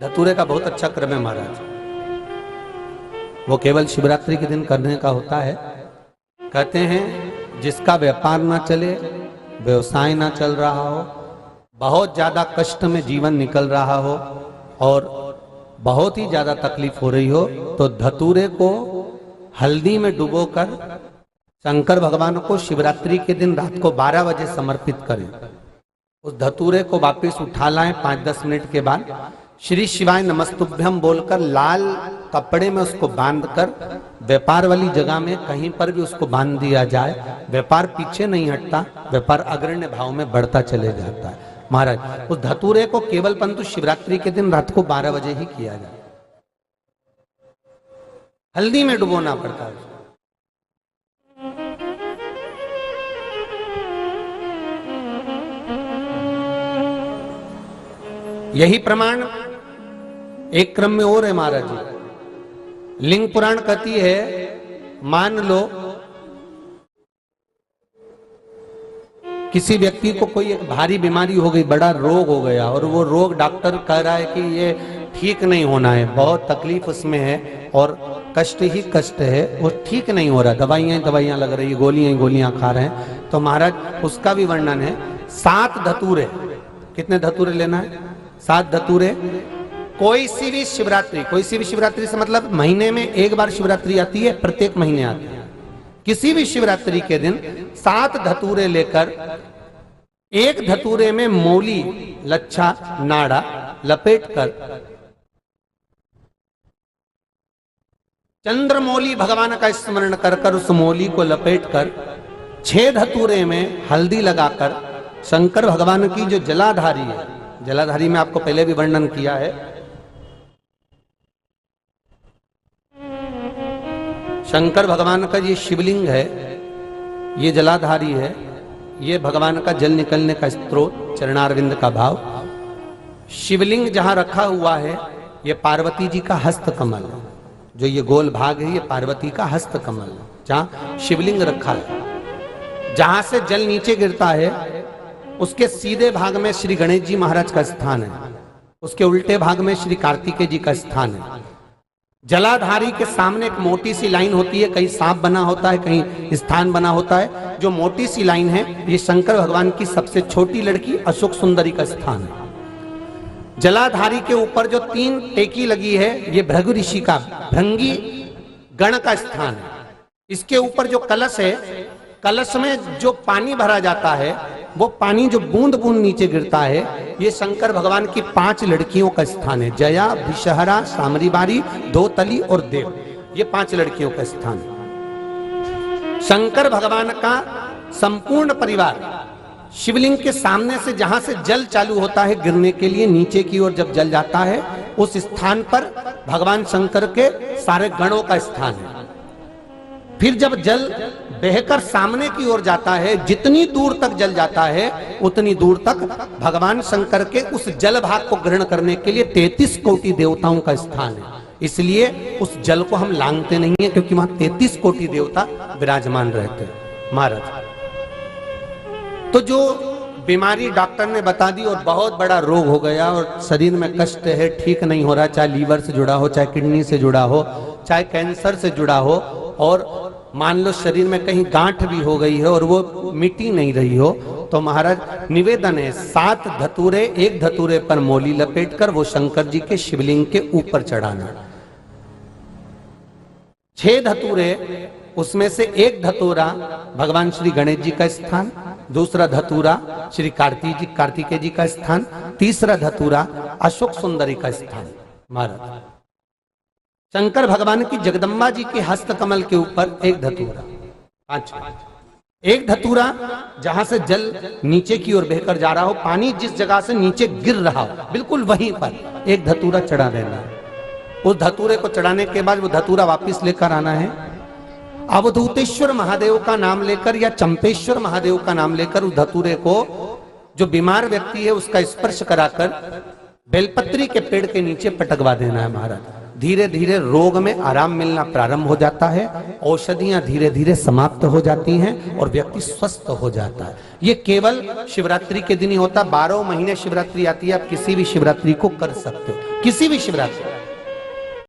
धतूरे का बहुत अच्छा क्रम है महाराज। वो केवल शिवरात्रि के दिन करने का होता है। कहते हैं जिसका व्यापार ना चले, व्यवसाय ना चल रहा हो, बहुत ज्यादा कष्ट में जीवन निकल रहा हो और बहुत ही ज्यादा तकलीफ हो रही हो, तो धतूरे को हल्दी में डुबोकर शंकर भगवान को शिवरात्रि के दिन रात को 12 बजे समर्पित करें। उस धतूरे को वापस उठा लाएं 5-10 मिनट के बाद, श्री शिवाय नमस्तुभ्यम बोलकर लाल कपड़े में उसको बांधकर व्यापार वाली जगह में कहीं पर भी उसको बांध दिया जाए। व्यापार पीछे नहीं हटता, व्यापार अग्रण्य भाव में बढ़ता चले जाता है। महाराज उस धतूरे को केवल परंतु शिवरात्रि के दिन रात को 12 बजे ही किया जाए, हल्दी में डुबोना पड़ता है। यही प्रमाण एक क्रम में और है महाराज जी। लिंग पुराण कहती है, मान लो किसी व्यक्ति को कोई एक भारी बीमारी हो गई, बड़ा रोग हो गया और वो रोग डॉक्टर कह रहा है कि ये ठीक नहीं होना है, बहुत तकलीफ उसमें है और कष्ट ही कष्ट है, वो ठीक नहीं हो रहा, दवाइयां लग रही, गोलियां खा रहे हैं। तो महाराज उसका भी वर्णन है। 7 धतूरे, कितने धतूरे लेना है? 7 धतूरे। कोई सी भी शिवरात्रि से मतलब महीने में एक बार शिवरात्रि आती है, प्रत्येक महीने आती है। किसी भी शिवरात्रि के दिन 7 धतूरे लेकर, एक धतूरे में मौली लच्छा नाड़ा लपेटकर चंद्रमौली भगवान का स्मरण कर उस मौली को लपेटकर 6 धतूरे में हल्दी लगाकर शंकर भगवान की जो जलाधारी है, जलाधारी में आपको पहले भी वर्णन किया है, शंकर भगवान का ये शिवलिंग है, ये जलाधारी है, ये भगवान का जल निकलने का स्त्रोत, चरणारविंद का भाव। शिवलिंग जहां रखा हुआ है ये पार्वती जी का हस्त कमल है, जो ये गोल भाग है ये पार्वती का हस्त कमल है, जहां शिवलिंग रखा है। जहां से जल नीचे गिरता है उसके सीधे भाग में श्री गणेश जी महाराज का स्थान है, उसके उल्टे भाग में श्री कार्तिकेय जी का स्थान है। जलाधारी के सामने एक मोटी सी लाइन होती है, कहीं सांप बना होता है, कहीं स्थान बना होता है। जो मोटी सी लाइन है ये शंकर भगवान की सबसे छोटी लड़की अशोक सुंदरी का स्थान है। जलाधारी के ऊपर जो 3 टेकी लगी है ये भृगु ऋषि का भृंगी गण का स्थान है। इसके ऊपर जो कलश है, कलश में जो पानी भरा जाता है वो पानी जो बूंद बूंद नीचे गिरता है ये शंकर भगवान की 5 लड़कियों का स्थान है। जया, विषहरा, सामरीबारी, धोतली और देव, ये 5 लड़कियों का स्थान है। शंकर भगवान का संपूर्ण परिवार शिवलिंग के सामने से जहां से जल चालू होता है गिरने के लिए नीचे की ओर जब जल जाता है उस स्थान पर भगवान शंकर के सारे गणों का स्थान है। फिर जब जल बहकर सामने की ओर जाता है, जितनी दूर तक जल जाता है उतनी दूर तक भगवान शंकर के उस जल भाग को ग्रहण करने के लिए 33 कोटि देवताओं का स्थान है। इसलिए उस जल को हम लांघते नहीं है, क्योंकि वहां 33 कोटि देवता विराजमान रहते हैं महाराज। तो जो बीमारी डॉक्टर ने बता दी और बहुत बड़ा रोग हो गया और शरीर में कष्ट है, ठीक नहीं हो रहा, चाहे लीवर से जुड़ा हो, चाहे किडनी से जुड़ा हो, चाहे कैंसर से जुड़ा हो, और मान लो शरीर में कहीं गांठ भी हो गई है और वो मिटी नहीं रही हो, तो महाराज निवेदन है 7 धतूरे, एक धतूरे पर मौली लपेटकर वो शंकर जी के शिवलिंग के ऊपर चढ़ाना। 6 धतूरे, उसमें से एक धतूरा भगवान श्री गणेश जी का स्थान, दूसरा धतूरा श्री कार्तिकेय जी का स्थान, तीसरा धतूरा अशोक सुंदरी का स्थान। महाराज शंकर भगवान की जगदम्बा जी के हस्त कमल के ऊपर एक धतूरा, 5, एक धतूरा जहां से जल नीचे की ओर बहकर जा रहा हो, पानी जिस जगह से नीचे गिर रहा हो बिल्कुल वहीं पर एक धतूरा चढ़ा देना है। उस धतूरे को चढ़ाने के बाद वो धतूरा वापस लेकर आना है। अवधूतेश्वर महादेव का नाम लेकर या चंपेश्वर महादेव का नाम लेकर उस धतूरे को जो बीमार व्यक्ति है उसका स्पर्श कराकर बेलपत्री के पेड़ के नीचे पटकवा देना है महाराज। धीरे धीरे रोग में आराम मिलना प्रारंभ हो जाता है, औषधियां धीरे धीरे समाप्त हो जाती हैं और व्यक्ति स्वस्थ हो जाता है। ये केवल शिवरात्रि के दिन ही होता। 12 महीने शिवरात्रि आती है, आप किसी भी शिवरात्रि को कर सकते हो, किसी भी शिवरात्रि।